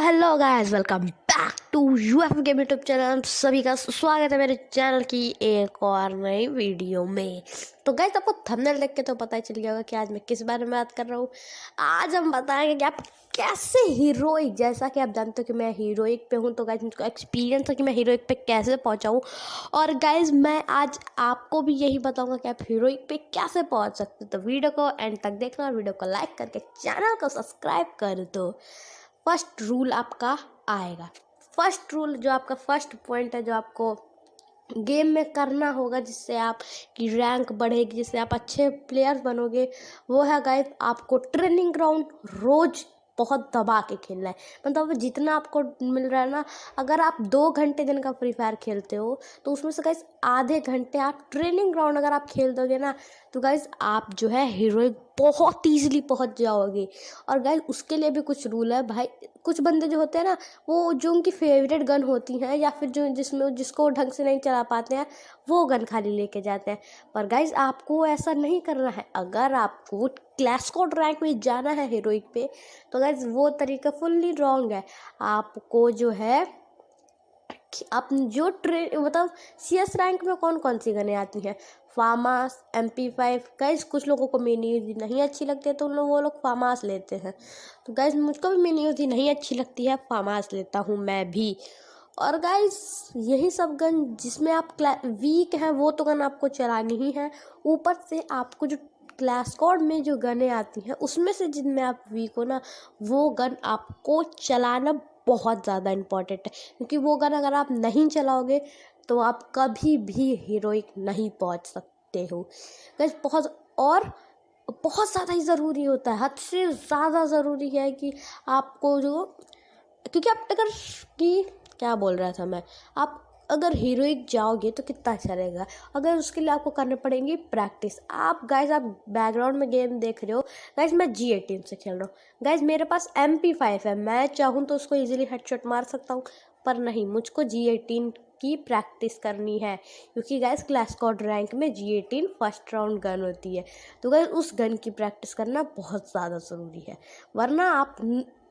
Hello guys, welcome back to UF game YouTube channel. सभी का स्वागत है मेरे चैनल की एक और नई वीडियो में। तो गाइस, आपको थंबनेल देख के तो पता ही चल गया होगा कि आज मैं किस बारे में बात कर रहा हूँ। आज हम बताएंगे कि आप कैसे हीरोइक, जैसा कि आप जानते हो कि मैं हीरोइक पे हूँ, तो गाइस मुझको एक्सपीरियंस है कि मैं हीरोइक पे कैसे पहुँचाऊँ। और गाइस, मैं आज आपको भी यही बताऊँगा कि आप हीरोइक पे कैसे पहुँच सकते हो। तो वीडियो को एंड तक देखना और वीडियो को लाइक करके चैनल को सब्सक्राइब कर दो। फर्स्ट रूल आपका आएगा। फर्स्ट रूल जो आपका फर्स्ट पॉइंट है, जो आपको गेम में करना होगा, जिससे आप की रैंक बढ़ेगी, जिससे आप अच्छे प्लेयर्स बनोगे, वो है गाइस आपको ट्रेनिंग ग्राउंड रोज बहुत दबा के खेलना है। मतलब जितना आपको मिल रहा है ना, अगर आप 2 घंटे दिन का फ्री फायर खेलते हो तो उसमें से गाइस आधे घंटे आप ट्रेनिंग ग्राउंड अगर आप खेल दोगे ना, तो गाइस आप जो है हीरोइक बहुत ईजिली पहुंच जाओगे। और गाइस उसके लिए भी कुछ रूल है भाई। कुछ बंदे जो होते हैं ना, वो जो उनकी फेवरेट गन होती हैं, या फिर जो जिसको ढंग से नहीं चला पाते हैं, वो गन खाली लेके जाते हैं। पर गाइस आपको ऐसा नहीं करना है। अगर आपको क्लैश स्क्वाड रैंक में जाना है हीरोइक पे, तो गाइस वो तरीका फुल्ली रॉन्ग है। आपको जो है आप जो मतलब CS रैंक में कौन कौन सी गनें आती हैं, फामास, MP5। गाइस कुछ लोगों को मिनी यूजी नहीं अच्छी लगती है, तो वो लोग फामास लेते हैं। तो गाइस मुझको भी मिनी यूजी नहीं अच्छी लगती है, फामास लेता हूँ मैं भी। और गाइस यही सब गन जिसमें आप वीक हैं, वो तो गन आपको चलानी ही है। ऊपर से आपको जो क्लैश स्क्वाड में जो गनें आती हैं, उसमें से जिनमें आप वीक हो ना, वो गन आपको चलाना बहुत ज़्यादा इम्पॉर्टेंट है। क्योंकि वो गन अगर आप नहीं चलाओगे तो आप कभी भी हीरोइक नहीं पहुंच सकते हो। गाइस बहुत ज़्यादा ही ज़रूरी होता है, हद से ज़्यादा ज़रूरी है कि आपको जो, क्योंकि आप अगर कि क्या बोल रहा था मैं, आप अगर हीरोइक जाओगे तो कितना अच्छा रहेगा। अगर उसके लिए आपको करने पड़ेंगी प्रैक्टिस। आप बैकग्राउंड में गेम देख रहे हो, गाइस मैं G18 से खेल रहा हूँ। गाइस मेरे पास MP5 है, मैं चाहूँ तो उसको इजीली हेडशॉट मार सकता हूँ, पर नहीं, मुझको G18 की प्रैक्टिस करनी है। क्योंकि गाइस क्लैश स्क्वाड रैंक में G18 फर्स्ट राउंड गन होती है। तो गाइस उस गन की प्रैक्टिस करना बहुत ज़्यादा ज़रूरी है, वरना आप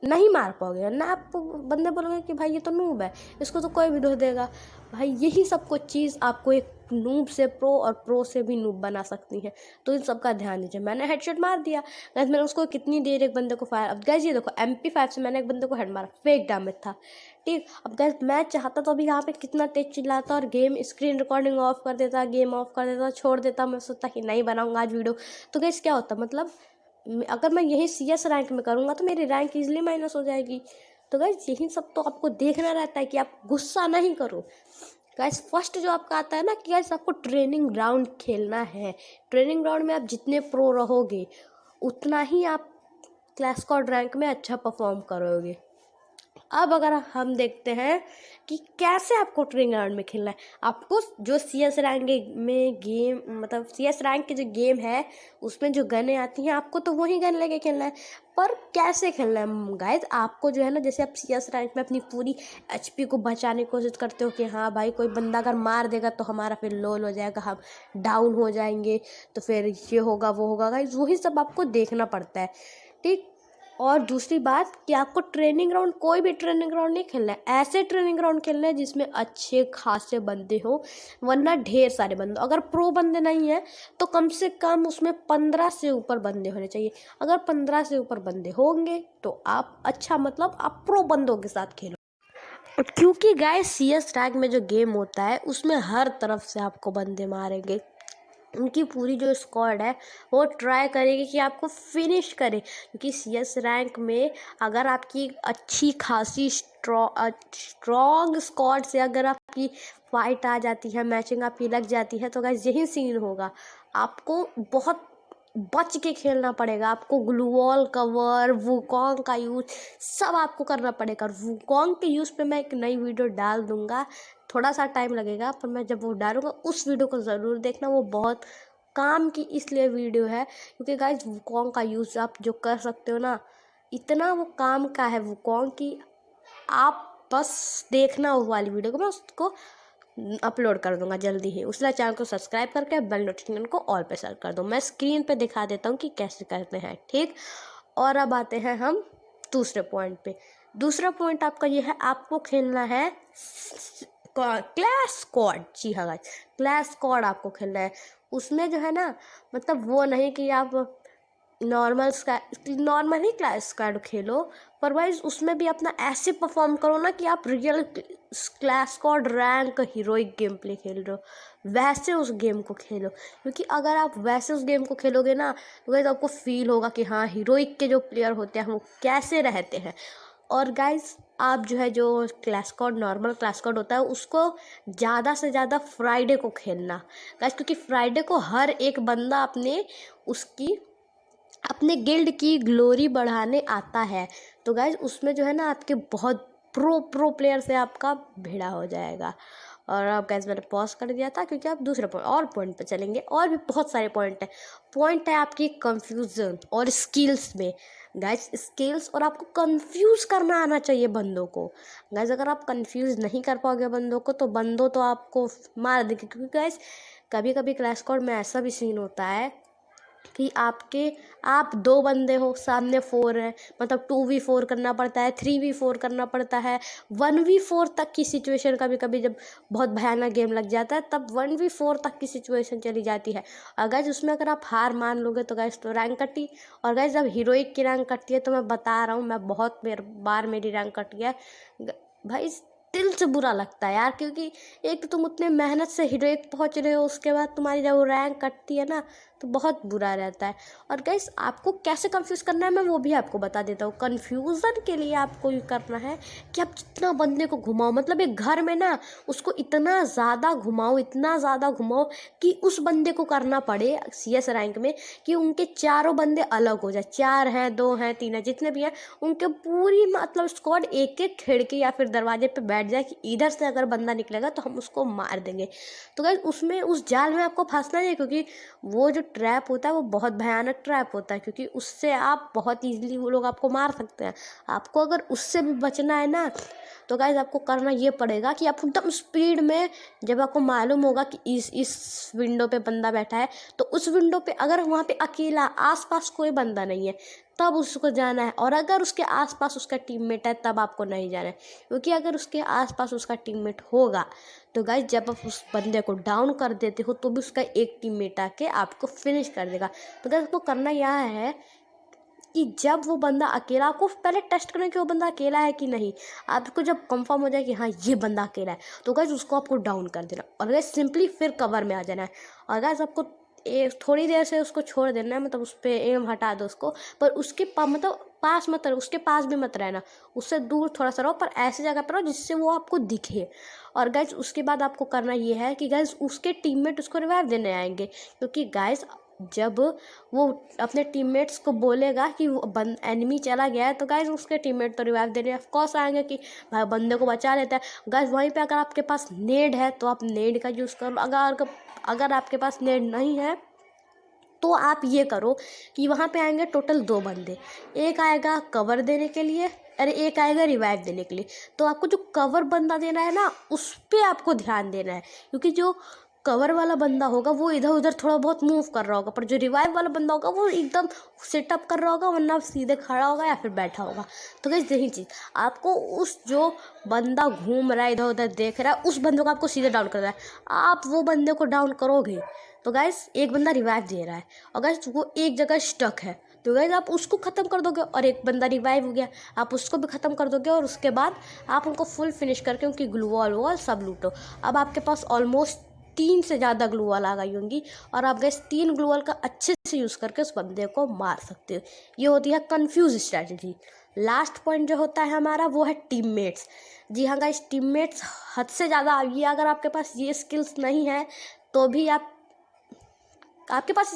नहीं मार पाओगे ना। आप बंदे बोलोगे कि भाई ये तो नूब है, इसको तो कोई भी धो देगा। भाई यही सब कुछ चीज़ आपको एक नूब से प्रो और प्रो से भी नूब बना सकती है। तो इन सब का ध्यान दीजिए। मैंने हेडशॉट मार दिया गैस, मैंने उसको कितनी देर एक बंदे को फायर, अब गैस ये देखो MP5 से मैंने एक बंदे को हेड मारा, फेक डैमेज था, ठीक। अब गैस मैं चाहता तो अभी यहाँ पे कितना तेज चिल्लाता और गेम स्क्रीन रिकॉर्डिंग ऑफ कर देता, गेम ऑफ कर देता, छोड़ देता। मैं सोचता कि नहीं बनाऊंगा आज वीडियो। तो गैस क्या होता, मतलब अगर मैं यही CS रैंक में करूँगा तो मेरी रैंक इजीली माइनस हो जाएगी। तो गाइस यही सब तो आपको देखना रहता है कि आप गुस्सा नहीं करो। गाइस फर्स्ट जो आपका आता है ना कि गाइस आपको ट्रेनिंग ग्राउंड खेलना है। ट्रेनिंग ग्राउंड में आप जितने प्रो रहोगे, उतना ही आप क्लैश स्क्वाड रैंक में अच्छा परफॉर्म करोगे। अब अगर हम देखते हैं कि कैसे आपको ट्रेनिंग ग्राउंड में खेलना है। आपको जो CS रैंक में गेम, मतलब CS रैंक के जो गेम है, उसमें जो गनें आती हैं, आपको तो वही गन लेके खेलना है। पर कैसे खेलना है गाइस, आपको जो है ना, जैसे आप CS रैंक में अपनी पूरी HP को बचाने की कोशिश करते हो कि हाँ भाई कोई बंदा अगर मार देगा तो हमारा फिर लोल हो जाएगा, हम डाउन हो जाएंगे, तो फिर ये होगा वो होगा। गाइस वही सब आपको देखना पड़ता है, ठीक। और दूसरी बात कि आपको ट्रेनिंग ग्राउंड, कोई भी ट्रेनिंग ग्राउंड नहीं खेलना है, ऐसे ट्रेनिंग ग्राउंड खेलना है जिसमें अच्छे खासे बंदे हो, वरना ढेर सारे बंदे। अगर प्रो बंदे नहीं है तो कम से कम उसमें 15 से ऊपर बंदे होने चाहिए। अगर 15 से ऊपर बंदे होंगे तो आप अच्छा, मतलब आप प्रो बंदों के साथ खेलो। क्योंकि गाइस CS रैंक में जो गेम होता है, उसमें हर तरफ से आपको बंदे मारेंगे। उनकी पूरी जो स्क्वाड है वो ट्राई करेगी कि आपको फिनिश करे। क्योंकि CS रैंक में अगर आपकी अच्छी खासी स्ट्रॉन्ग स्क्वाड से अगर आपकी फाइट आ जाती है, मैचिंग आपकी लग जाती है, तो गाइस यही सीन होगा। आपको बहुत बच के खेलना पड़ेगा। आपको ग्लूवॉल, कवर, वुकॉन्ग का यूज सब आपको करना पड़ेगा। और वुकॉन्ग के यूज़ पे मैं एक नई वीडियो डाल दूंगा, थोड़ा सा टाइम लगेगा, पर मैं जब वो डालूंगा उस वीडियो को ज़रूर देखना। वो बहुत काम की इसलिए वीडियो है क्योंकि गाइस वुकॉन्ग का यूज़ आप जो कर सकते हो ना, इतना वो काम का है वुकॉन्ग की। आप बस देखना वो वाली वीडियो को, मैं उसको अपलोड कर दूंगा जल्दी ही। उसलिए चैनल को सब्सक्राइब करके बेल नोटिफिकेशन को ऑल पे सेट कर दो। मैं स्क्रीन पे दिखा देता हूँ कि कैसे करते हैं, ठीक। और अब आते हैं हम दूसरे पॉइंट पे। दूसरा पॉइंट आपका ये है, आपको खेलना है क्लैश स्क्वाड। जी हाँ गाइस, क्लैश स्क्वाड आपको खेलना है। उसमें जो है ना, मतलब वो नहीं कि आप नॉर्मल ही क्लैश स्क्वाड खेलो, पर वाइज उसमें भी अपना ऐसे परफॉर्म करो ना कि आप real clash squad rank heroic game play खेल रहे हो, वैसे उस गेम को खेलो। क्योंकि अगर आप वैसे उस गेम को खेलोगे ना, तो गाइस आपको फील होगा कि हाँ, हीरोइक के जो प्लेयर होते हैं वो कैसे रहते हैं। और गाइस आप जो है, जो clash squad normal clash squad होता है, उसको ज़्यादा से ज़्यादा फ्राइडे को खेलना गाइस, क्योंकि फ्राइडे को हर एक बंदा अपने गिल्ड की ग्लोरी बढ़ाने आता है। तो गाइज उसमें जो है ना, आपके बहुत प्रो प्लेयर से आपका भिड़ा हो जाएगा। और अब गाइज मैंने पॉज कर दिया था क्योंकि आप दूसरे पॉइंट पे चलेंगे, और भी बहुत सारे पॉइंट है आपकी कंफ्यूजन और स्किल्स में। गाइज स्किल्स और आपको कंफ्यूज करना आना चाहिए बंदों को। गाइज अगर आप कंफ्यूज नहीं कर पाओगे बंदों को, तो बंदों तो आपको मार देंगे। क्योंकि गाइज कभी कभी क्लैश स्क्वाड में ऐसा भी सीन होता है कि आप 2 बंदे हो, सामने 4 है, मतलब 2v4 करना पड़ता है, 3v4 करना पड़ता है, 1v4 तक की सिचुएशन कभी कभी जब बहुत भयानक गेम लग जाता है, तब 1v4 तक की सिचुएशन चली जाती है। और गाइज उसमें अगर आप हार मान लोगे तो गाइज तो रैंक कटी। और गाइज जब हीरोइक की रैंक कटती है, तो मैं बता रहा हूँ, मैं बहुत बार मेरी रैंक कट गया भाई, दिल से बुरा लगता है यार। क्योंकि एक तो तुम उतने मेहनत से हीरोइक पहुंच रहे हो, उसके बाद तुम्हारी जब वो रैंक कटती है ना, तो बहुत बुरा रहता है। और गाइस आपको कैसे कंफ्यूज करना है, मैं वो भी आपको बता देता हूँ। कंफ्यूजन के लिए आपको ये करना है कि आप जितना बंदे को घुमाओ, मतलब एक घर में ना उसको इतना ज़्यादा घुमाओ कि उस बंदे को करना पड़े CS रैंक में कि उनके चारों बंदे अलग हो जाए। 4 हैं, 2 हैं, 3 हैं, जितने भी हैं, उनके पूरी मतलब स्क्वाड एक एक खिड़की या फिर दरवाजे पे बैठ जाए कि इधर से अगर बंदा निकलेगा तो हम उसको मार देंगे। तो गाइस उसमें उस जाल में आपको फंसना नहीं है, क्योंकि वो जो ट्रैप होता है वो बहुत भयानक ट्रैप होता है। क्योंकि उससे आप बहुत ईजिली, वो लोग आपको मार सकते हैं। आपको अगर उससे भी बचना है ना, तो गाइस आपको करना ये पड़ेगा कि आप एकदम स्पीड में, जब आपको मालूम होगा कि इस विंडो पे बंदा बैठा है, तो उस विंडो पे अगर वहाँ पे अकेला आसपास कोई बंदा नहीं है, तब उसको जाना है। और अगर उसके आसपास उसका टीममेट है, तब आपको नहीं जाना है। क्योंकि अगर उसके आसपास उसका टीममेट होगा, तो गाइस जब आप उस बंदे को डाउन कर देते हो, तो भी उसका एक टीममेट आके आपको फिनिश कर देगा। तो गाइस आपको करना यह है कि जब वो बंदा अकेला, आपको पहले टेस्ट करना कि वो बंदा अकेला है कि नहीं। आपको जब कंफर्म हो जाए कि हाँ ये बंदा अकेला है, तो गाइस उसको आपको डाउन कर देना, और गाइस सिंपली फिर कवर में आ जाना है। और गाइस आपको थोड़ी देर से उसको छोड़ देना है, मतलब उस पर एम हटा दो उसको, पर उसके मतलब पास मत रहो, उसके पास भी मत रहना, उससे दूर थोड़ा सा रहो, पर ऐसी जगह पर रहो जिससे वो आपको दिखे। और गाइस उसके बाद आपको करना ये है कि गाइस उसके टीममेट उसको रिवाइव देने आएंगे। क्योंकि गाइस जब वो अपने टीममेट्स को बोलेगा कि वो एनिमी चला गया है, तो गाइस उसके टीममेट तो रिवाइव देने ऑफ कोर्स आएंगे कि भाई बंदे को बचा लेता है। गाइस वहीं पे अगर आपके पास नेड है, तो आप नेड का यूज़ करो। अगर आपके पास नेड नहीं है, तो आप ये करो कि वहाँ पे आएंगे टोटल 2 बंदे, एक आएगा कवर देने के लिए, अरे एक आएगा रिवाइव देने के लिए। तो आपको जो कवर बंदा देना है ना, उस पर आपको ध्यान देना है। क्योंकि जो कवर वाला बंदा होगा वो इधर उधर थोड़ा बहुत मूव कर रहा होगा, पर जो रिवाइव वाला बंदा होगा वो एकदम सेटअप कर रहा होगा, वरना सीधे खड़ा होगा या फिर बैठा होगा। तो गाइस यही चीज़ आपको, उस जो बंदा घूम रहा है इधर उधर देख रहा है, उस बंदे को आपको सीधे डाउन करना है। आप वो बंदे को डाउन करोगे, तो गाइस एक बंदा रिवाइव दे रहा है, और गाइस वो एक जगह स्टक है, तो गाइस आप उसको ख़त्म कर दोगे, और एक बंदा रिवाइव हो गया, आप उसको भी ख़त्म कर दोगे, और उसके बाद आप उनको फुल फिनिश करके उनकी ग्लू वॉल सब लूटो। अब आपके पास ऑलमोस्ट 3 से ज़्यादा ग्लू वॉल आ गई होंगी, और आप गाइस 3 ग्लू वॉल का अच्छे से यूज़ करके उस बंदे को मार सकते हो। ये होती है कंफ्यूज स्ट्रैटेजी। लास्ट पॉइंट जो होता है हमारा, वो है टीममेट्स। जी हाँ गाइस, टीममेट्स हद से ज़्यादा, ये अगर आपके पास ये स्किल्स नहीं है, तो भी आपके पास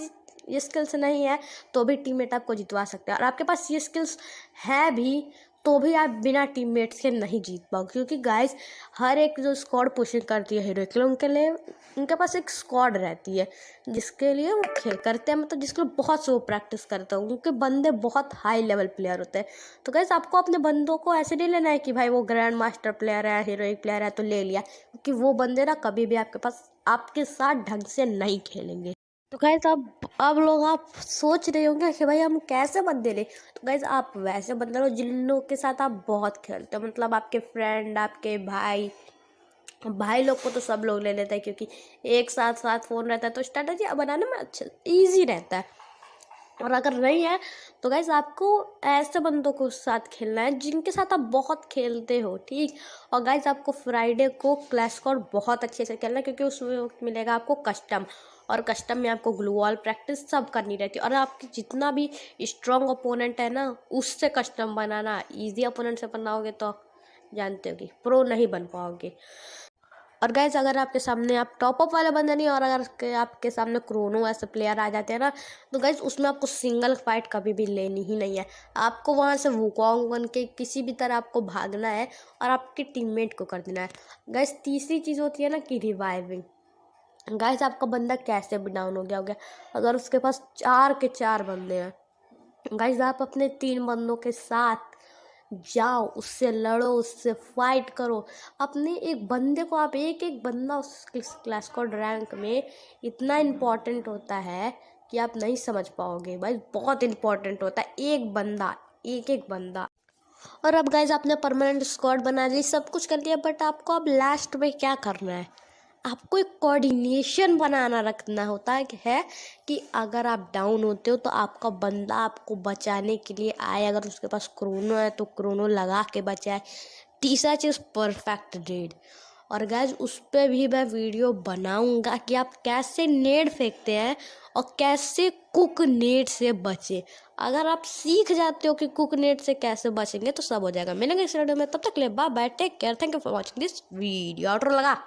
ये स्किल्स नहीं है, तो भी टीममेट आपको जितवा सकते हैं। और आपके पास ये स्किल्स है भी, तो भी आप बिना टीममेट्स के नहीं जीत पाओगे। क्योंकि गाइस हर एक जो स्क्वाड पुशिंग करती है हीरो के लिए, उनके पास एक स्क्वाड रहती है जिसके लिए वो खेल करते हैं, मतलब जिसके लिए बहुत से वो प्रैक्टिस करते हैं। उनके बंदे बहुत हाई लेवल प्लेयर होते हैं। तो गाइस आपको अपने बंदों को ऐसे नहीं लेना है कि भाई वो ग्रैंड मास्टर प्लेयर है, हीरोइक प्लेयर है तो ले लिया, क्योंकि वो बंदे ना कभी भी आपके साथ ढंग से नहीं खेलेंगे। तो गाइज अब लोग आप सोच रहे होंगे कि भाई हम कैसे बंदे ले। तो गाइज आप वैसे बंदे लो जिन लोगों के साथ आप बहुत खेलते हो, मतलब आपके फ्रेंड, आपके भाई। भाई लोग को तो सब लोग ले लेते हैं क्योंकि एक साथ साथ फ़ोन रहता है तो स्ट्रैटेजी बनाने में अच्छा ईजी रहता है। और अगर नहीं है तो गाइज आपको ऐसे बंदों के साथ खेलना है जिनके साथ आप बहुत खेलते हो, ठीक। और गाइज आपको फ्राइडे को क्लैश स्क्वाड बहुत अच्छे से खेलना है क्योंकि उसमें वक्त मिलेगा आपको कस्टम, और कस्टम में आपको ग्लू वॉल प्रैक्टिस सब करनी रहती है। और आपकी जितना भी स्ट्रॉन्ग ओपोनेंट है ना उससे कस्टम बनाना, ईजी ओपोनेंट से बनाओगे तो जानते हो कि प्रो नहीं बन पाओगे। और गाइज अगर आपके सामने आप टॉप अप वाले बंदे नहीं, और अगर आपके सामने क्रोनो ऐसे प्लेयर आ जाते हैं ना, तो गाइज उसमें आपको सिंगल फाइट कभी भी लेनी ही नहीं है। आपको वहाँ से वुकोंग बन के किसी भी तरह आपको भागना है और आपके टीममेट को कर देना है। गाइज तीसरी चीज़ होती है ना कि रिवाइविंग। गाइज आपका बंदा कैसे भी डाउन हो गया अगर उसके पास 4 के 4 बंदे हैं, गाइज आप अपने 3 बंदों के साथ जाओ, उससे लड़ो, उससे फाइट करो। अपने एक बंदे को आप एक एक बंदा उस क्लास कोड रैंक में इतना इम्पोर्टेंट होता है कि आप नहीं समझ पाओगे भाई, बहुत इम्पोर्टेंट होता है एक बंदा, एक एक बंदा। और अब गाइज आपने परमानेंट स्क्वाड बना ली, सब कुछ कर लिया, बट आपको अब लास्ट में क्या करना है, आपको एक कोऑर्डिनेशन बनाना रखना होता है कि अगर आप डाउन होते हो तो आपका बंदा आपको बचाने के लिए आए। अगर उसके पास क्रोनो है तो क्रोनो लगा के बचाए। तीसरा चीज़ परफेक्ट रेड। और गैज उस पर भी मैं वीडियो बनाऊंगा कि आप कैसे नेड फेंकते हैं और कैसे कुक नेट से बचे। अगर आप सीख जाते हो कि कुक नेट से कैसे बचेंगे तो सब हो जाएगा। मिलेंगे इस वीडियो में, तब तक ले bye bye, take care, thank you for watching this video. Outro लगा।